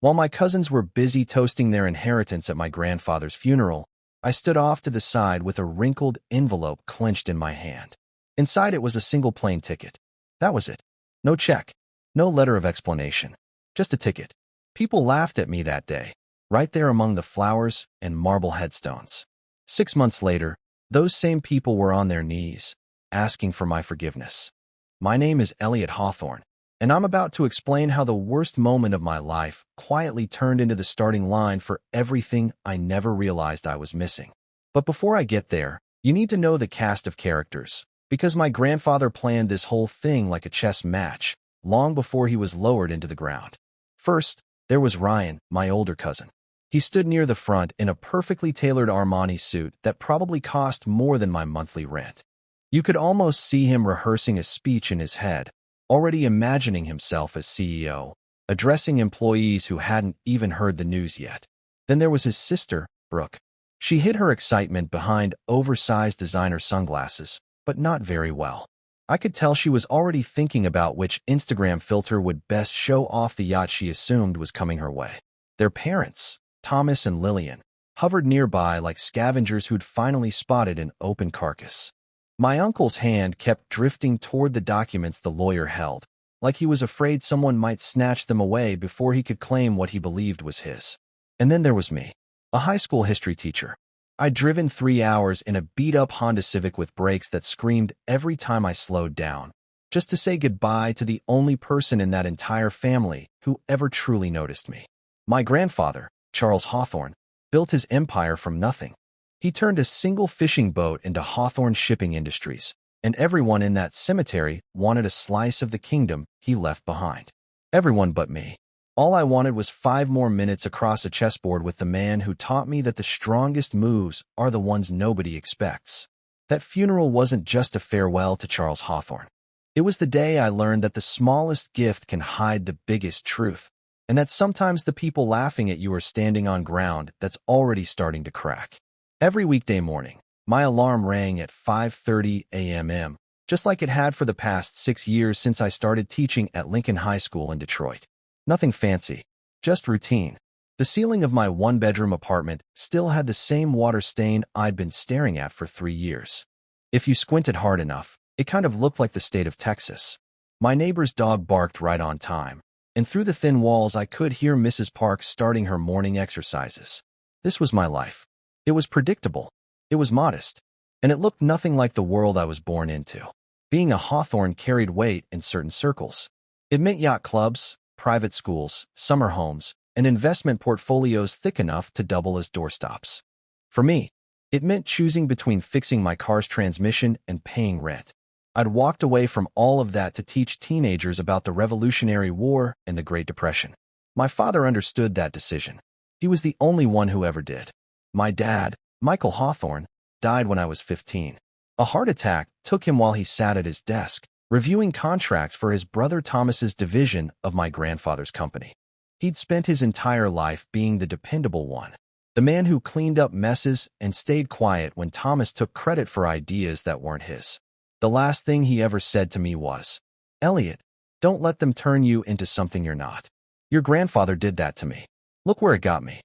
While my cousins were busy toasting their inheritance at my grandfather's funeral, I stood off to the side with a wrinkled envelope clenched in my hand. Inside it was a single plane ticket. That was it. No check. No letter of explanation. Just a ticket. People laughed at me that day, right there among the flowers and marble headstones. 6 months later, those same people were on their knees, asking for my forgiveness. My name is Elliot Hawthorne, and I'm about to explain how the worst moment of my life quietly turned into the starting line for everything I never realized I was missing. But before I get there, you need to know the cast of characters, because my grandfather planned this whole thing like a chess match, long before he was lowered into the ground. First, there was Ryan, my older cousin. He stood near the front in a perfectly tailored Armani suit that probably cost more than my monthly rent. You could almost see him rehearsing a speech in his head, already imagining himself as CEO, addressing employees who hadn't even heard the news yet. Then there was his sister, Brooke. She hid her excitement behind oversized designer sunglasses, but not very well. I could tell she was already thinking about which Instagram filter would best show off the yacht she assumed was coming her way. Their parents, Thomas and Lillian, hovered nearby like scavengers who'd finally spotted an open carcass. My uncle's hand kept drifting toward the documents the lawyer held, like he was afraid someone might snatch them away before he could claim what he believed was his. And then there was me, a high school history teacher. I'd driven 3 hours in a beat-up Honda Civic with brakes that screamed every time I slowed down, just to say goodbye to the only person in that entire family who ever truly noticed me. My grandfather, Charles Hawthorne, built his empire from nothing. He turned a single fishing boat into Hawthorne Shipping Industries, and everyone in that cemetery wanted a slice of the kingdom he left behind. Everyone but me. All I wanted was 5 more minutes across a chessboard with the man who taught me that the strongest moves are the ones nobody expects. That funeral wasn't just a farewell to Charles Hawthorne. It was the day I learned that the smallest gift can hide the biggest truth, and that sometimes the people laughing at you are standing on ground that's already starting to crack. Every weekday morning, my alarm rang at 5:30 a.m., just like it had for the past 6 years since I started teaching at Lincoln High School in Detroit. Nothing fancy, just routine. The ceiling of my one-bedroom apartment still had the same water stain I'd been staring at for 3 years. If you squinted hard enough, it kind of looked like the state of Texas. My neighbor's dog barked right on time, and through the thin walls I could hear Mrs. Park starting her morning exercises. This was my life. It was predictable. It was modest. And it looked nothing like the world I was born into. Being a Hawthorne carried weight in certain circles. It meant yacht clubs, private schools, summer homes, and investment portfolios thick enough to double as doorstops. For me, it meant choosing between fixing my car's transmission and paying rent. I'd walked away from all of that to teach teenagers about the Revolutionary War and the Great Depression. My father understood that decision. He was the only one who ever did. My dad, Michael Hawthorne, died when I was 15. A heart attack took him while he sat at his desk, reviewing contracts for his brother Thomas's division of my grandfather's company. He'd spent his entire life being the dependable one, the man who cleaned up messes and stayed quiet when Thomas took credit for ideas that weren't his. The last thing he ever said to me was, "Elliot, don't let them turn you into something you're not. Your grandfather did that to me. Look where it got me."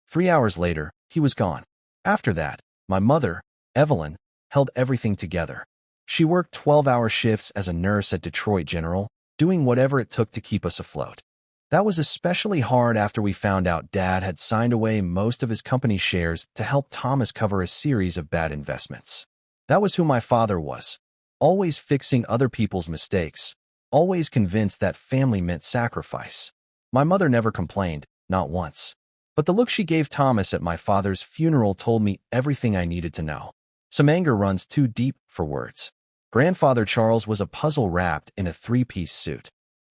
3 hours later, he was gone. After that, my mother, Evelyn, held everything together. She worked 12-hour shifts as a nurse at Detroit General, doing whatever it took to keep us afloat. That was especially hard after we found out Dad had signed away most of his company shares to help Thomas cover a series of bad investments. That was who my father was, always fixing other people's mistakes, always convinced that family meant sacrifice. My mother never complained, not once. But the look she gave Thomas at my father's funeral told me everything I needed to know. Some anger runs too deep for words. Grandfather Charles was a puzzle wrapped in a 3-piece suit.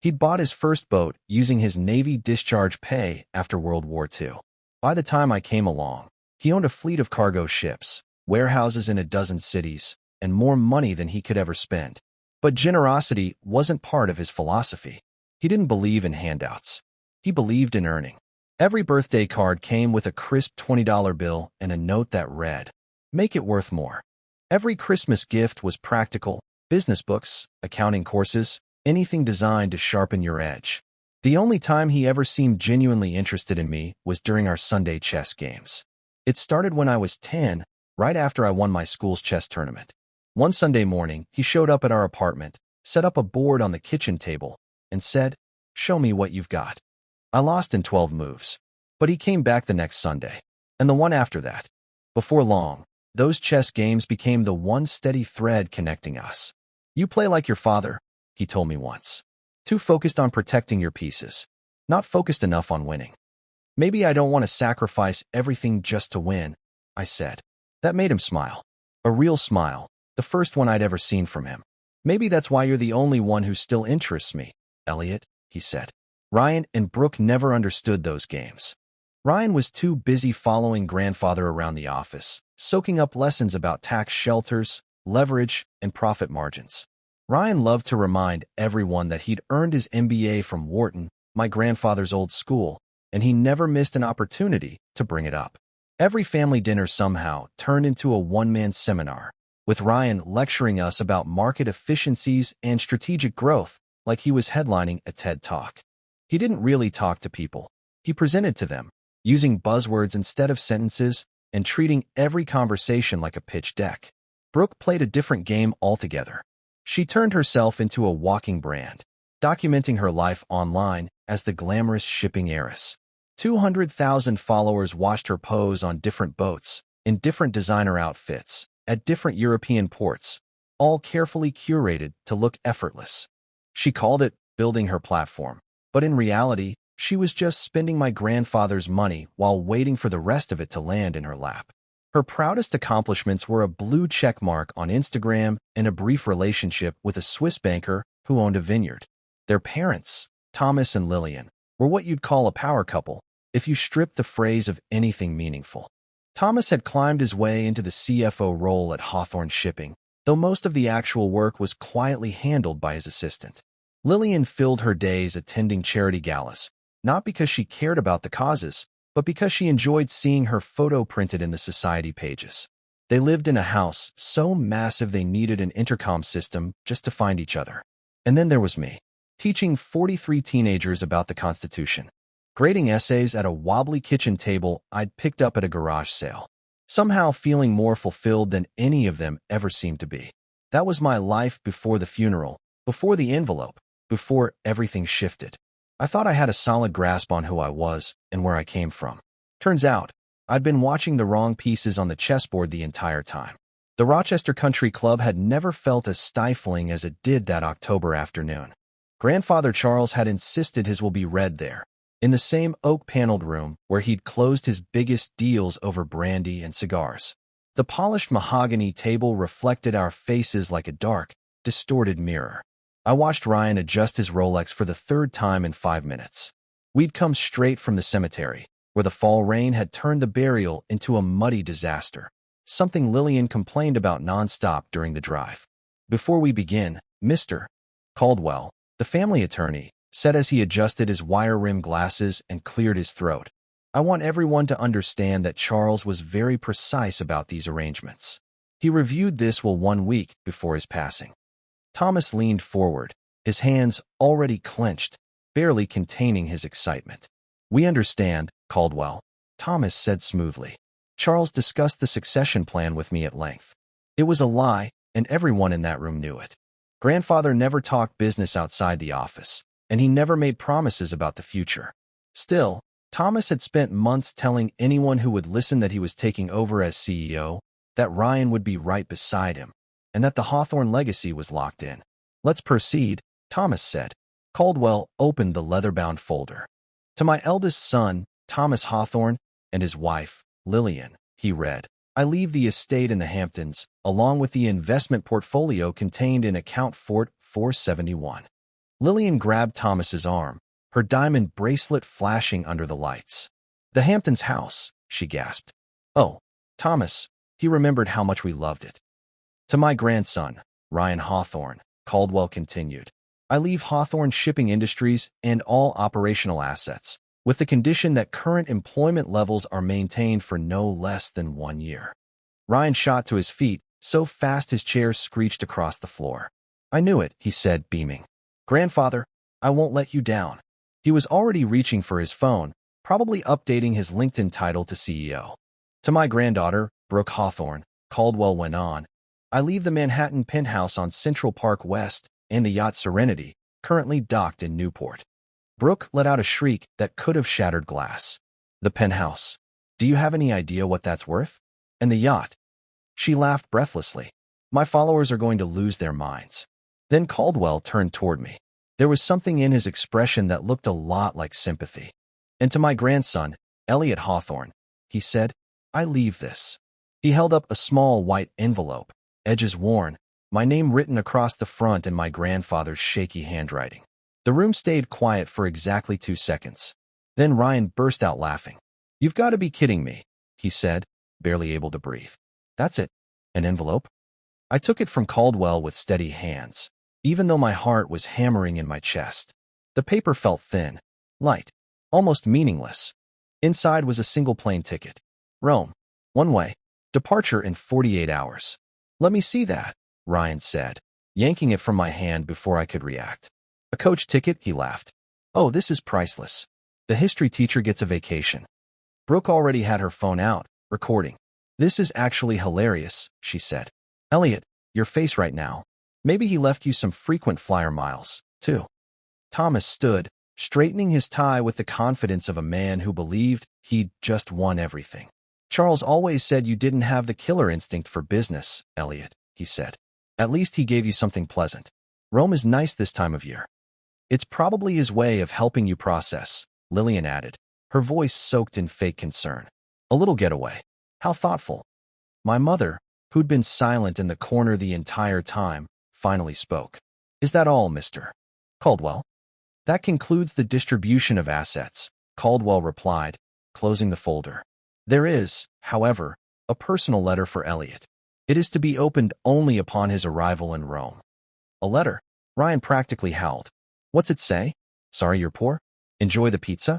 He'd bought his first boat using his Navy discharge pay after World War II. By the time I came along, he owned a fleet of cargo ships, warehouses in a dozen cities, and more money than he could ever spend. But generosity wasn't part of his philosophy. He didn't believe in handouts. He believed in earning. Every birthday card came with a crisp $20 bill and a note that read, "Make it worth more." Every Christmas gift was practical: business books, accounting courses, anything designed to sharpen your edge. The only time he ever seemed genuinely interested in me was during our Sunday chess games. It started when I was 10, right after I won my school's chess tournament. One Sunday morning, he showed up at our apartment, set up a board on the kitchen table, and said, "Show me what you've got." I lost in 12 moves. But he came back the next Sunday, and the one after that. Before long, those chess games became the one steady thread connecting us. "You play like your father," he told me once. "Too focused on protecting your pieces, not focused enough on winning." "Maybe I don't want to sacrifice everything just to win," I said. That made him smile. A real smile, the first one I'd ever seen from him. "Maybe that's why you're the only one who still interests me, Elliot," he said. Ryan and Brooke never understood those games. Ryan was too busy following grandfather around the office, soaking up lessons about tax shelters, leverage, and profit margins. Ryan loved to remind everyone that he'd earned his MBA from Wharton, my grandfather's old school, and he never missed an opportunity to bring it up. Every family dinner somehow turned into a one-man seminar, with Ryan lecturing us about market efficiencies and strategic growth like he was headlining a TED Talk. He didn't really talk to people. He presented to them, using buzzwords instead of sentences and treating every conversation like a pitch deck. Brooke played a different game altogether. She turned herself into a walking brand, documenting her life online as the glamorous shipping heiress. 200,000 followers watched her pose on different boats, in different designer outfits, at different European ports, all carefully curated to look effortless. She called it building her platform, but in reality, she was just spending my grandfather's money while waiting for the rest of it to land in her lap. Her proudest accomplishments were a blue check mark on Instagram and a brief relationship with a Swiss banker who owned a vineyard. Their parents, Thomas and Lillian, were what you'd call a power couple, if you stripped the phrase of anything meaningful. Thomas had climbed his way into the CFO role at Hawthorne Shipping, though most of the actual work was quietly handled by his assistant. Lillian filled her days attending charity galas, not because she cared about the causes, but because she enjoyed seeing her photo printed in the society pages. They lived in a house so massive they needed an intercom system just to find each other. And then there was me, teaching 43 teenagers about the Constitution, grading essays at a wobbly kitchen table I'd picked up at a garage sale, somehow feeling more fulfilled than any of them ever seemed to be. That was my life before the funeral, before the envelope, before everything shifted. I thought I had a solid grasp on who I was and where I came from. Turns out, I'd been watching the wrong pieces on the chessboard the entire time. The Rochester Country Club had never felt as stifling as it did that October afternoon. Grandfather Charles had insisted his will be read there, in the same oak-paneled room where he'd closed his biggest deals over brandy and cigars. The polished mahogany table reflected our faces like a dark, distorted mirror. I watched Ryan adjust his Rolex for the third time in 5 minutes. We'd come straight from the cemetery, where the fall rain had turned the burial into a muddy disaster, something Lillian complained about nonstop during the drive. "Before we begin, Mr. Caldwell," the family attorney said as he adjusted his wire-rimmed glasses and cleared his throat, "I want everyone to understand that Charles was very precise about these arrangements. He reviewed this will 1 week before his passing." Thomas leaned forward, his hands already clenched, barely containing his excitement. "We understand, Caldwell," Thomas said smoothly. "Charles discussed the succession plan with me at length. It was a lie, and everyone in that room knew it. Grandfather never talked business outside the office, and he never made promises about the future. Still, Thomas had spent months telling anyone who would listen that he was taking over as CEO, that Ryan would be right beside him, and that the Hawthorne legacy was locked in. "Let's proceed," Thomas said. Caldwell opened the leather-bound folder. "To my eldest son, Thomas Hawthorne, and his wife, Lillian," he read, "I leave the estate in the Hamptons, along with the investment portfolio contained in account Fort 471. Lillian grabbed Thomas's arm, her diamond bracelet flashing under the lights. "The Hamptons house," she gasped. "Oh, Thomas," he remembered how much we loved it. "To my grandson, Ryan Hawthorne," Caldwell continued, "I leave Hawthorne Shipping Industries and all operational assets, with the condition that current employment levels are maintained for no less than 1 year." Ryan shot to his feet, so fast his chair screeched across the floor. "I knew it," he said, beaming. "Grandfather, I won't let you down." He was already reaching for his phone, probably updating his LinkedIn title to CEO. To my granddaughter, Brooke Hawthorne, Caldwell went on, I leave the Manhattan penthouse on Central Park West and the yacht Serenity, currently docked in Newport. Brooke let out a shriek that could have shattered glass. The penthouse. Do you have any idea what that's worth? And the yacht? She laughed breathlessly. My followers are going to lose their minds. Then Caldwell turned toward me. There was something in his expression that looked a lot like sympathy. And to my grandson, Elliot Hawthorne, he said, I leave this. He held up a small white envelope, edges worn, my name written across the front in my grandfather's shaky handwriting. The room stayed quiet for exactly 2 seconds. Then Ryan burst out laughing. You've got to be kidding me, he said, barely able to breathe. That's it. An envelope? I took it from Caldwell with steady hands, even though my heart was hammering in my chest. The paper felt thin, light, almost meaningless. Inside was a single plane ticket. Rome. One way. Departure in 48 hours. Let me see that, Ryan said, yanking it from my hand before I could react. A coach ticket, he laughed. Oh, this is priceless. The history teacher gets a vacation. Brooke already had her phone out, recording. This is actually hilarious, she said. Elliot, your face right now. Maybe he left you some frequent flyer miles, too. Thomas stood, straightening his tie with the confidence of a man who believed he'd just won everything. Charles always said you didn't have the killer instinct for business, Elliot, he said. At least he gave you something pleasant. Rome is nice this time of year. It's probably his way of helping you process, Lillian added, her voice soaked in fake concern. A little getaway. How thoughtful. My mother, who'd been silent in the corner the entire time, finally spoke. Is that all, Mr. Caldwell? That concludes the distribution of assets, Caldwell replied, closing the folder. There is, however, a personal letter for Elliot. It is to be opened only upon his arrival in Rome. A letter? Ryan practically howled. What's it say? Sorry you're poor? Enjoy the pizza?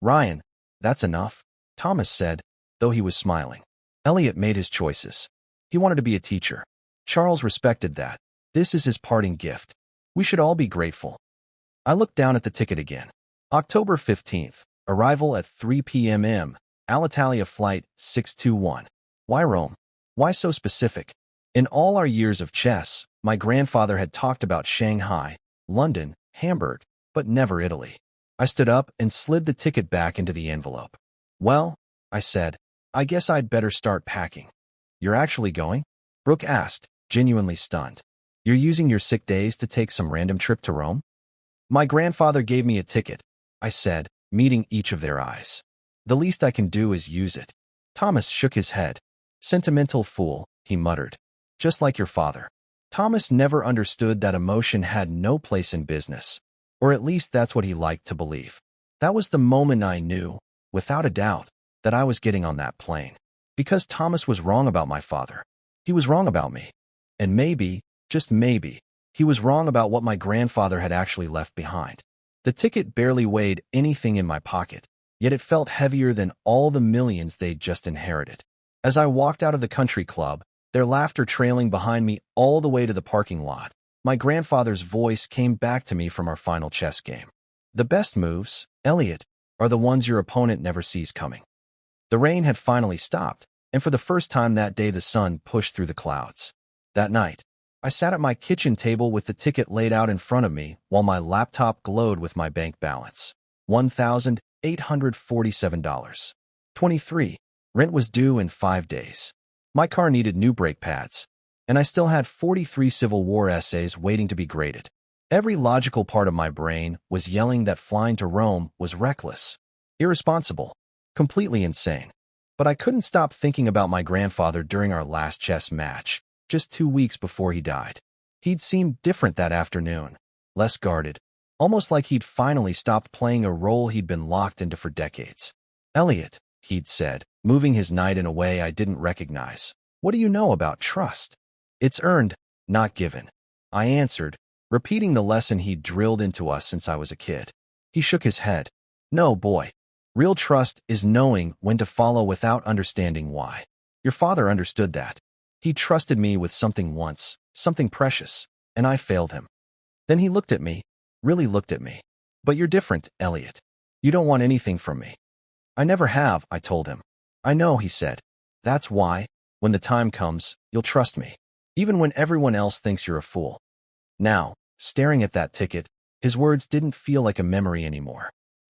Ryan, that's enough, Thomas said, though he was smiling. Elliot made his choices. He wanted to be a teacher. Charles respected that. This is his parting gift. We should all be grateful. I looked down at the ticket again. October 15th, arrival at 3 p.m. Alitalia Flight 621. Why Rome? Why so specific? In all our years of chess, my grandfather had talked about Shanghai, London, Hamburg, but never Italy. I stood up and slid the ticket back into the envelope. Well, I said, I guess I'd better start packing. You're actually going? Brooke asked, genuinely stunned. You're using your sick days to take some random trip to Rome? My grandfather gave me a ticket, I said, meeting each of their eyes. The least I can do is use it. Thomas shook his head. Sentimental fool, he muttered. Just like your father. Thomas never understood that emotion had no place in business. Or at least that's what he liked to believe. That was the moment I knew, without a doubt, that I was getting on that plane. Because Thomas was wrong about my father. He was wrong about me. And maybe, just maybe, he was wrong about what my grandfather had actually left behind. The ticket barely weighed anything in my pocket, yet it felt heavier than all the millions they'd just inherited. As I walked out of the country club, their laughter trailing behind me all the way to the parking lot, my grandfather's voice came back to me from our final chess game. The best moves, Elliot, are the ones your opponent never sees coming. The rain had finally stopped, and for the first time that day the sun pushed through the clouds. That night, I sat at my kitchen table with the ticket laid out in front of me while my laptop glowed with my bank balance. $1,847. 23. Rent was due in 5 days. My car needed new brake pads, and I still had 43 Civil War essays waiting to be graded. Every logical part of my brain was yelling that flying to Rome was reckless, irresponsible, completely insane. But I couldn't stop thinking about my grandfather during our last chess match, just 2 weeks before he died. He'd seemed different that afternoon, less guarded, almost like he'd finally stopped playing a role he'd been locked into for decades. Elliot, he'd said, moving his knight in a way I didn't recognize. What do you know about trust? It's earned, not given. I answered, repeating the lesson he'd drilled into us since I was a kid. He shook his head. No, boy. Real trust is knowing when to follow without understanding why. Your father understood that. He trusted me with something once, something precious, and I failed him. Then he looked at me, really looked at me. But you're different, Elliot. You don't want anything from me. I never have, I told him. I know, he said. That's why, when the time comes, you'll trust me, even when everyone else thinks you're a fool. Now, staring at that ticket, his words didn't feel like a memory anymore.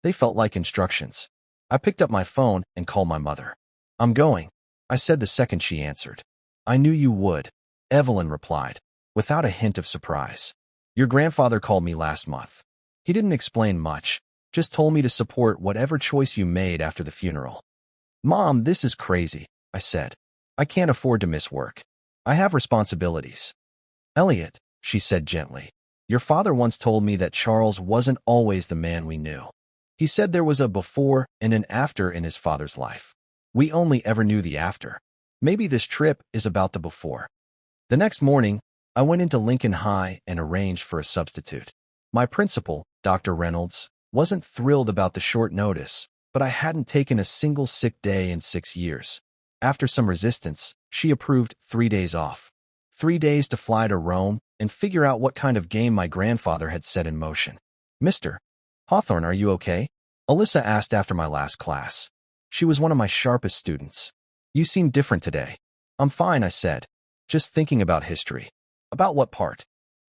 They felt like instructions. I picked up my phone and called my mother. I'm going, I said the second she answered. I knew you would, Evelyn replied, without a hint of surprise. Your grandfather called me last month. He didn't explain much, just told me to support whatever choice you made after the funeral. Mom, this is crazy, I said. I can't afford to miss work. I have responsibilities. Elliot, she said gently, your father once told me that Charles wasn't always the man we knew. He said there was a before and an after in his father's life. We only ever knew the after. Maybe this trip is about the before. The next morning, I went into Lincoln High and arranged for a substitute. My principal, Dr. Reynolds, wasn't thrilled about the short notice, but I hadn't taken a single sick day in 6 years. After some resistance, she approved 3 days off. 3 days to fly to Rome and figure out what kind of game my grandfather had set in motion. Mr. Hawthorne, are you okay? Alyssa asked after my last class. She was one of my sharpest students. You seem different today. I'm fine, I said. Just thinking about history. About what part?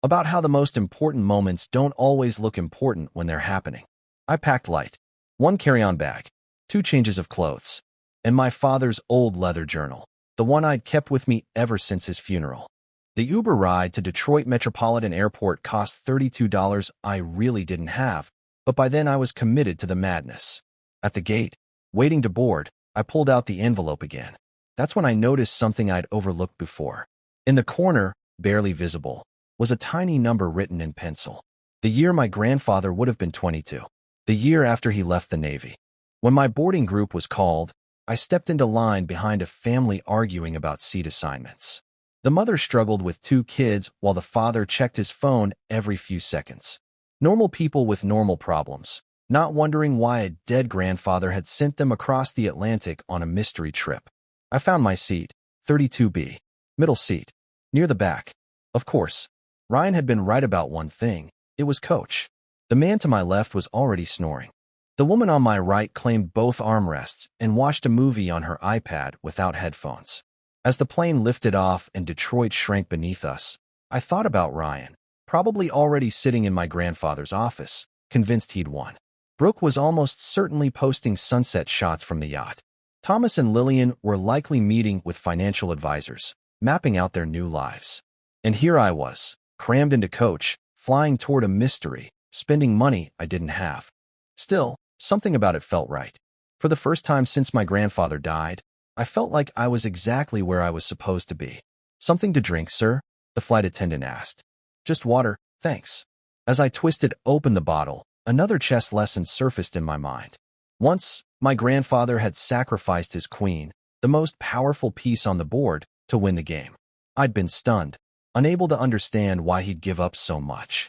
About how the most important moments don't always look important when they're happening. I packed light. 1 carry-on bag, 2 changes of clothes, and my father's old leather journal, the one I'd kept with me ever since his funeral. The Uber ride to Detroit Metropolitan Airport cost $32 I really didn't have, but by then I was committed to the madness. At the gate, waiting to board, I pulled out the envelope again. That's when I noticed something I'd overlooked before. In the corner, barely visible, was a tiny number written in pencil. The year my grandfather would have been 22. The year after he left the Navy. When my boarding group was called, I stepped into line behind a family arguing about seat assignments. The mother struggled with 2 kids while the father checked his phone every few seconds. Normal people with normal problems, not wondering why a dead grandfather had sent them across the Atlantic on a mystery trip. I found my seat, 32B, middle seat, near the back. Of course, Ryan had been right about one thing. It was Coach. The man to my left was already snoring. The woman on my right claimed both armrests and watched a movie on her iPad without headphones. As the plane lifted off and Detroit shrank beneath us, I thought about Ryan, probably already sitting in my grandfather's office, convinced he'd won. Brooke was almost certainly posting sunset shots from the yacht. Thomas and Lillian were likely meeting with financial advisors, mapping out their new lives. And here I was, crammed into Coach, flying toward a mystery, spending money I didn't have. Still, something about it felt right. For the first time since my grandfather died, I felt like I was exactly where I was supposed to be. Something to drink, sir? The flight attendant asked. Just water, thanks. As I twisted open the bottle, another chess lesson surfaced in my mind. Once, my grandfather had sacrificed his queen, the most powerful piece on the board, to win the game. I'd been stunned, unable to understand why he'd give up so much.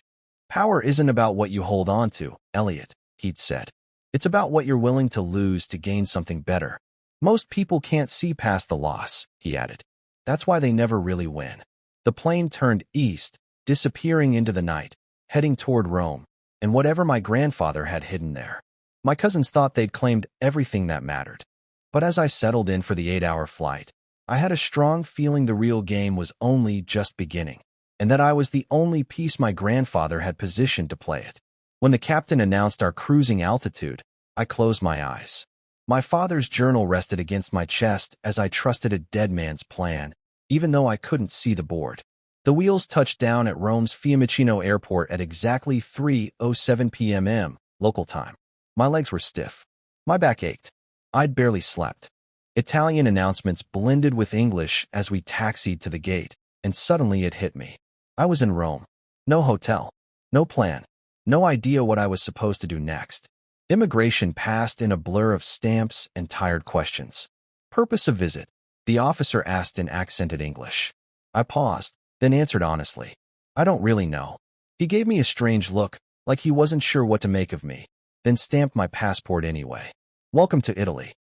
Power isn't about what you hold on to, Elliot, he'd said. It's about what you're willing to lose to gain something better. Most people can't see past the loss, he added. That's why they never really win. The plane turned east, disappearing into the night, heading toward Rome, and whatever my grandfather had hidden there. My cousins thought they'd claimed everything that mattered. But as I settled in for the 8-hour flight, I had a strong feeling the real game was only just beginning, and that I was the only piece my grandfather had positioned to play it. When the captain announced our cruising altitude, I closed my eyes. My father's journal rested against my chest as I trusted a dead man's plan, even though I couldn't see the board. The wheels touched down at Rome's Fiumicino Airport at exactly 3:07 p.m. local time. My legs were stiff. My back ached. I'd barely slept. Italian announcements blended with English as we taxied to the gate, and suddenly it hit me. I was in Rome. No hotel. No plan. No idea what I was supposed to do next. Immigration passed in a blur of stamps and tired questions. Purpose of visit? The officer asked in accented English. I paused, then answered honestly. I don't really know. He gave me a strange look, like he wasn't sure what to make of me, then stamped my passport anyway. Welcome to Italy.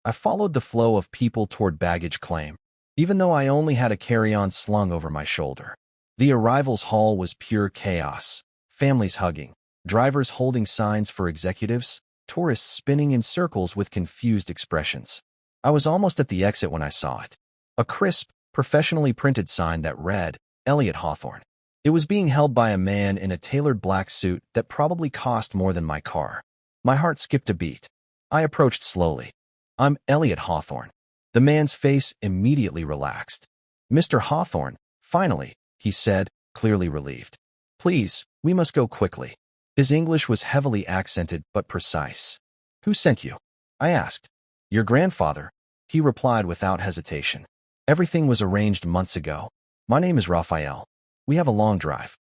I followed the flow of people toward baggage claim, even though I only had a carry-on slung over my shoulder. The arrivals hall was pure chaos, families hugging, Drivers holding signs for executives, tourists spinning in circles with confused expressions. I was almost at the exit when I saw it. A crisp, professionally printed sign that read, Elliot Hawthorne. It was being held by a man in a tailored black suit that probably cost more than my car. My heart skipped a beat. I approached slowly. I'm Elliot Hawthorne. The man's face immediately relaxed. Mr. Hawthorne, finally, he said, clearly relieved. Please, we must go quickly. His English was heavily accented but precise. Who sent you? I asked. Your grandfather, he replied without hesitation. Everything was arranged months ago. My name is Raphael. We have a long drive.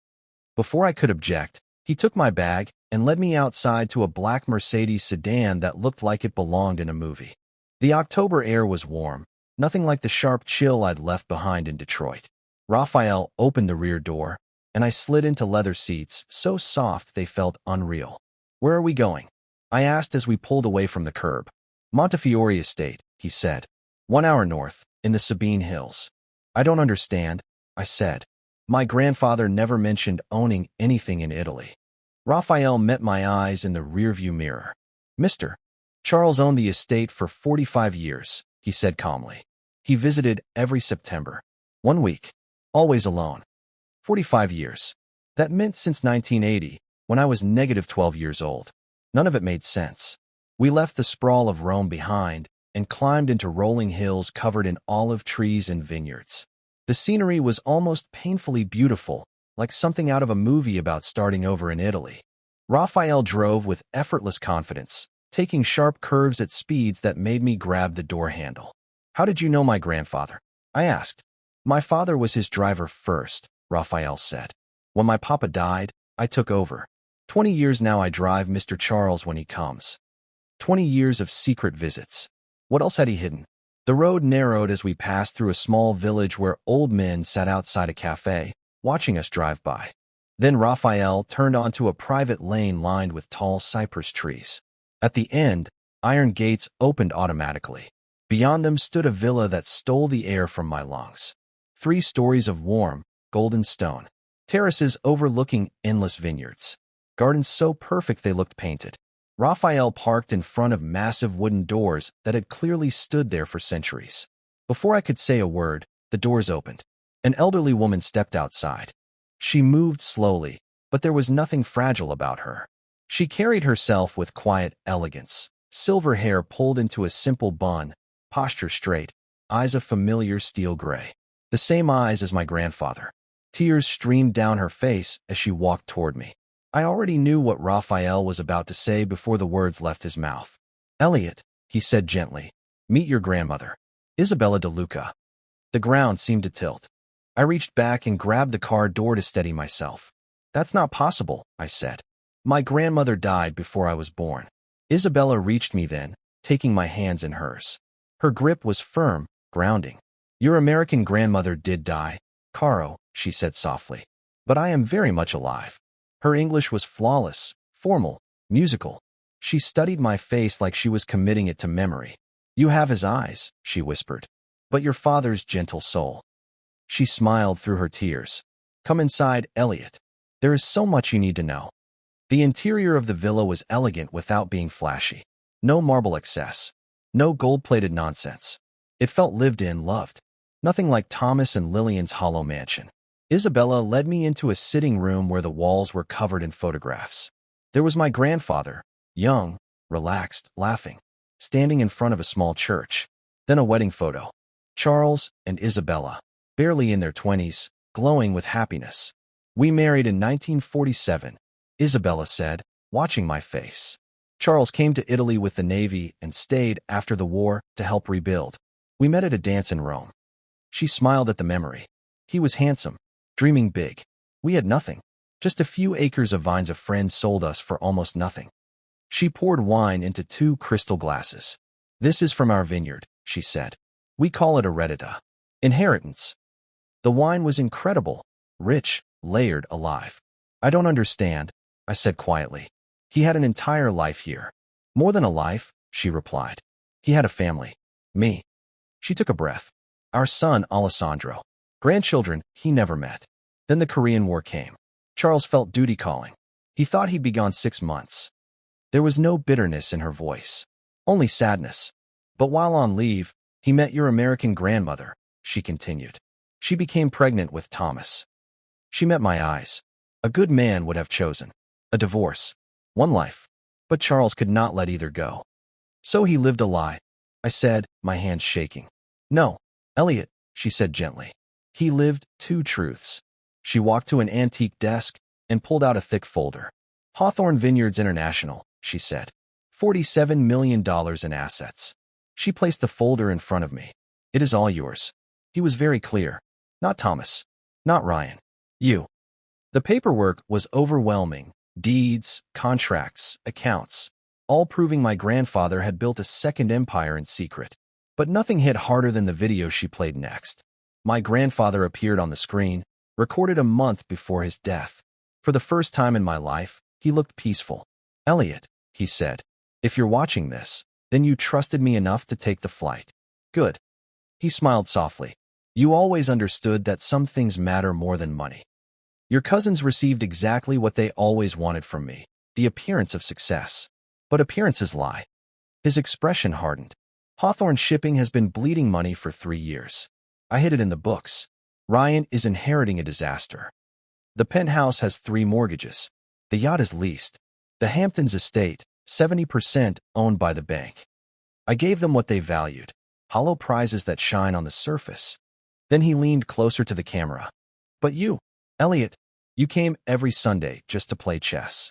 Before I could object, he took my bag and led me outside to a black Mercedes sedan that looked like it belonged in a movie. The October air was warm, nothing like the sharp chill I'd left behind in Detroit. Raphael opened the rear door, and I slid into leather seats so soft they felt unreal. Where are we going? I asked as we pulled away from the curb. Montefiore Estate, he said. 1 hour north, in the Sabine Hills. I don't understand, I said. My grandfather never mentioned owning anything in Italy. Raphael met my eyes in the rearview mirror. Mr. Charles owned the estate for 45 years, he said calmly. He visited every September. 1 week. Always alone. 45 years. That meant since 1980, when I was negative 12 years old. None of it made sense. We left the sprawl of Rome behind and climbed into rolling hills covered in olive trees and vineyards. The scenery was almost painfully beautiful, like something out of a movie about starting over in Italy. Raphael drove with effortless confidence, taking sharp curves at speeds that made me grab the door handle. How did you know my grandfather? I asked. My father was his driver first, Raphael said. When my papa died, I took over. 20 years now I drive Mr. Charles when he comes. 20 years of secret visits. What else had he hidden? The road narrowed as we passed through a small village where old men sat outside a cafe, watching us drive by. Then Raphael turned onto a private lane lined with tall cypress trees. At the end, iron gates opened automatically. Beyond them stood a villa that stole the air from my lungs. 3 stories of warm, golden stone. Terraces overlooking endless vineyards. Gardens so perfect they looked painted. Raphael parked in front of massive wooden doors that had clearly stood there for centuries. Before I could say a word, the doors opened. An elderly woman stepped outside. She moved slowly, but there was nothing fragile about her. She carried herself with quiet elegance, silver hair pulled into a simple bun, posture straight, eyes of familiar steel gray. The same eyes as my grandfather. Tears streamed down her face as she walked toward me. I already knew what Raphael was about to say before the words left his mouth. Elliot, he said gently, meet your grandmother, Isabella De Luca. The ground seemed to tilt. I reached back and grabbed the car door to steady myself. That's not possible, I said. My grandmother died before I was born. Isabella reached me then, taking my hands in hers. Her grip was firm, grounding. Your American grandmother did die, Caro, she said softly. But I am very much alive. Her English was flawless, formal, musical. She studied my face like she was committing it to memory. You have his eyes, she whispered, but your father's gentle soul. She smiled through her tears. Come inside, Elliot. There is so much you need to know. The interior of the villa was elegant without being flashy. No marble excess. No gold-plated nonsense. It felt lived in, loved. Nothing like Thomas and Lillian's hollow mansion. Isabella led me into a sitting room where the walls were covered in photographs. There was my grandfather, young, relaxed, laughing, standing in front of a small church. Then a wedding photo. Charles and Isabella, barely in their 20s, glowing with happiness. We married in 1947, Isabella said, watching my face. Charles came to Italy with the Navy and stayed after the war to help rebuild. We met at a dance in Rome. She smiled at the memory. He was handsome, dreaming big. We had nothing. Just a few acres of vines a friend sold us for almost nothing. She poured wine into 2 crystal glasses. This is from our vineyard, she said. We call it eredita. Inheritance. The wine was incredible, rich, layered, alive. I don't understand, I said quietly. He had an entire life here. More than a life, she replied. He had a family. Me. She took a breath. Our son, Alessandro. Grandchildren he never met. Then the Korean War came. Charles felt duty calling. He thought he'd be gone 6 months. There was no bitterness in her voice, only sadness. But while on leave, he met your American grandmother, she continued. She became pregnant with Thomas. She met my eyes. A good man would have chosen a divorce, one life. But Charles could not let either go. So he lived a lie, I said, my hands shaking. No, Elliot, she said gently. He lived 2 truths. She walked to an antique desk and pulled out a thick folder. Hawthorne Vineyards International, she said. $47 million in assets. She placed the folder in front of me. It is all yours. He was very clear. Not Thomas. Not Ryan. You. The paperwork was overwhelming. Deeds, contracts, accounts, all proving my grandfather had built a second empire in secret. But nothing hit harder than the video she played next. My grandfather appeared on the screen, recorded a month before his death. For the first time in my life, he looked peaceful. Elliot, he said, if you're watching this, then you trusted me enough to take the flight. Good. He smiled softly. You always understood that some things matter more than money. Your cousins received exactly what they always wanted from me, the appearance of success. But appearances lie. His expression hardened. Hawthorne Shipping has been bleeding money for 3 years. I hid it in the books. Ryan is inheriting a disaster. The penthouse has 3 mortgages. The yacht is leased. The Hamptons estate, 70% owned by the bank. I gave them what they valued, hollow prizes that shine on the surface. Then he leaned closer to the camera. But you, Elliot, you came every Sunday just to play chess.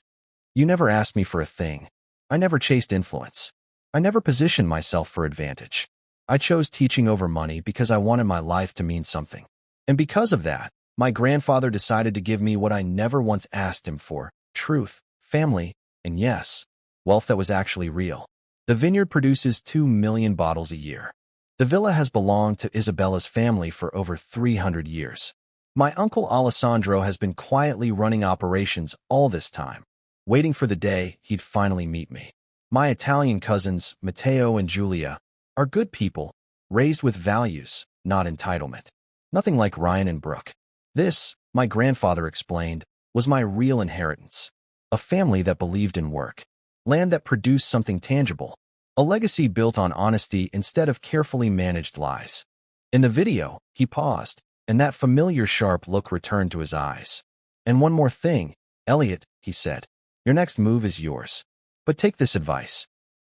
You never asked me for a thing. I never chased influence. I never positioned myself for advantage. I chose teaching over money because I wanted my life to mean something. And because of that, my grandfather decided to give me what I never once asked him for: truth, family, and yes, wealth that was actually real. The vineyard produces 2 million bottles a year. The villa has belonged to Isabella's family for over 300 years. My uncle Alessandro has been quietly running operations all this time, waiting for the day he'd finally meet me. My Italian cousins, Matteo and Giulia, are good people, raised with values, not entitlement. Nothing like Ryan and Brooke. This, my grandfather explained, was my real inheritance. A family that believed in work. Land that produced something tangible. A legacy built on honesty instead of carefully managed lies. In the video, he paused, and that familiar sharp look returned to his eyes. And one more thing, Elliot, he said. Your next move is yours. But take this advice.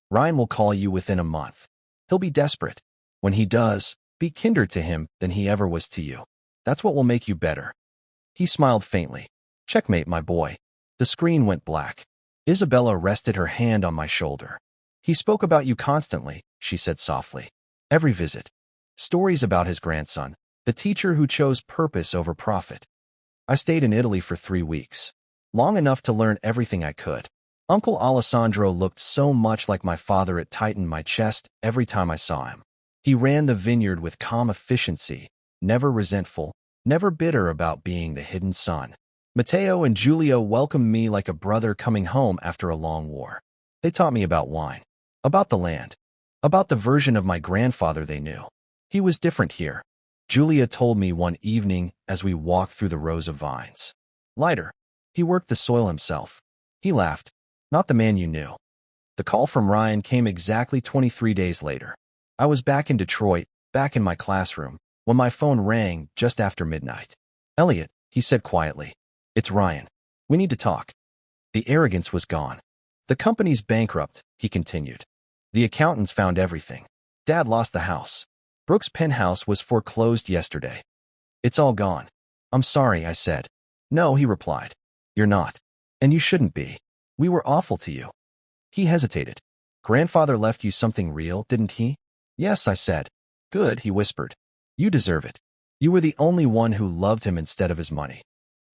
Ryan will call you within a month. He'll be desperate. When he does, be kinder to him than he ever was to you. That's what will make you better. He smiled faintly. Checkmate, my boy. The screen went black. Isabella rested her hand on my shoulder. He spoke about you constantly, she said softly. Every visit. Stories about his grandson, the teacher who chose purpose over profit. I stayed in Italy for 3 weeks. Long enough to learn everything I could. Uncle Alessandro looked so much like my father it tightened my chest every time I saw him. He ran the vineyard with calm efficiency, never resentful, never bitter about being the hidden son. Matteo and Giulia welcomed me like a brother coming home after a long war. They taught me about wine, about the land, about the version of my grandfather they knew. He was different here, Giulia told me one evening as we walked through the rows of vines. Lighter. He worked the soil himself. He laughed. Not the man you knew. The call from Ryan came exactly 23 days later. I was back in Detroit, back in my classroom, when my phone rang just after midnight. Elliot, he said quietly. It's Ryan. We need to talk. The arrogance was gone. The company's bankrupt, he continued. The accountants found everything. Dad lost the house. Brooke's penthouse was foreclosed yesterday. It's all gone. I'm sorry, I said. No, he replied. You're not. And you shouldn't be. We were awful to you. He hesitated. Grandfather left you something real, didn't he? Yes, I said. Good, he whispered. You deserve it. You were the only one who loved him instead of his money.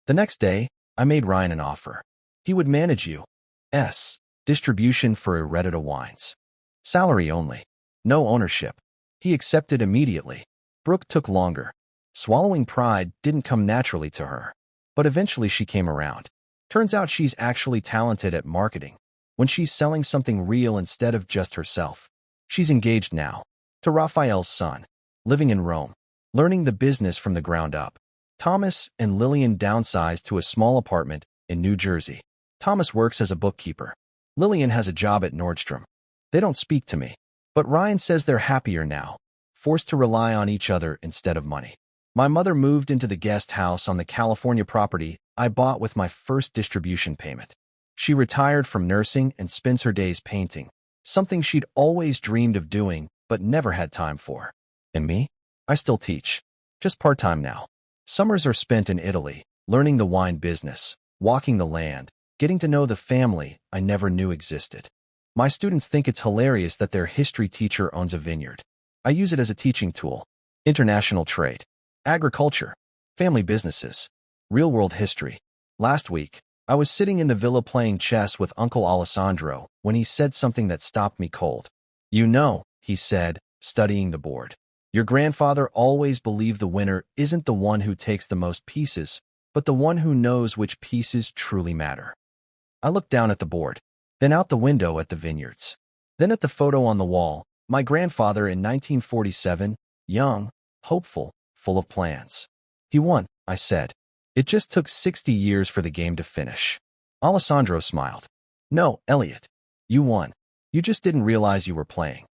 The next day, I made Ryan an offer. He would manage U.S. distribution for Heredita wines. Salary only. No ownership. He accepted immediately. Brooke took longer. Swallowing pride didn't come naturally to her. But eventually she came around. Turns out she's actually talented at marketing. When she's selling something real instead of just herself. She's engaged now. To Raphael's son. Living in Rome. Learning the business from the ground up. Thomas and Lillian downsized to a small apartment in New Jersey. Thomas works as a bookkeeper. Lillian has a job at Nordstrom. They don't speak to me. But Ryan says they're happier now, forced to rely on each other instead of money. My mother moved into the guest house on the California property I bought with my first distribution payment. She retired from nursing and spends her days painting, something she'd always dreamed of doing but never had time for. And me? I still teach, just part-time now. Summers are spent in Italy, learning the wine business, walking the land, getting to know the family I never knew existed. My students think it's hilarious that their history teacher owns a vineyard. I use it as a teaching tool. International trade, agriculture, family businesses, real-world history. Last week, I was sitting in the villa playing chess with Uncle Alessandro when he said something that stopped me cold. "You know," he said, studying the board, "your grandfather always believed the winner isn't the one who takes the most pieces, but the one who knows which pieces truly matter." I looked down at the board, then out the window at the vineyards, then at the photo on the wall, my grandfather in 1947, young, hopeful, full of plans. "He won," I said. "It just took 60 years for the game to finish." Alessandro smiled. "No, Elliot. You won. You just didn't realize you were playing."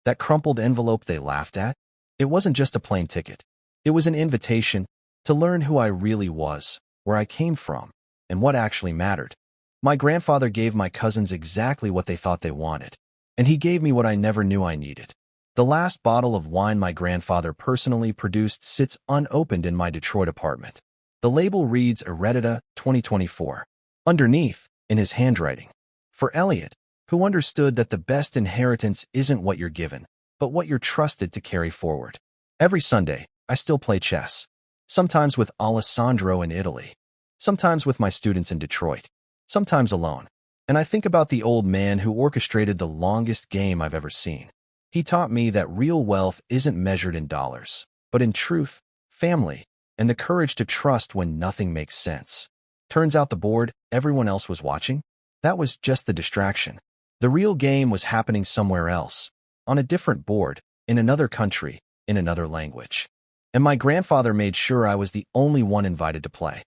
That crumpled envelope they laughed at? It wasn't just a plane ticket. It was an invitation to learn who I really was, where I came from, and what actually mattered. My grandfather gave my cousins exactly what they thought they wanted, and he gave me what I never knew I needed. The last bottle of wine my grandfather personally produced sits unopened in my Detroit apartment. The label reads Eredita 2024. Underneath, in his handwriting, for Elliot, who understood that the best inheritance isn't what you're given, but what you're trusted to carry forward. Every Sunday, I still play chess. Sometimes with Alessandro in Italy. Sometimes with my students in Detroit. Sometimes alone. And I think about the old man who orchestrated the longest game I've ever seen. He taught me that real wealth isn't measured in dollars, but in truth, family, and the courage to trust when nothing makes sense. Turns out the board everyone else was watching? That was just the distraction. The real game was happening somewhere else, on a different board, in another country, in another language. And my grandfather made sure I was the only one invited to play.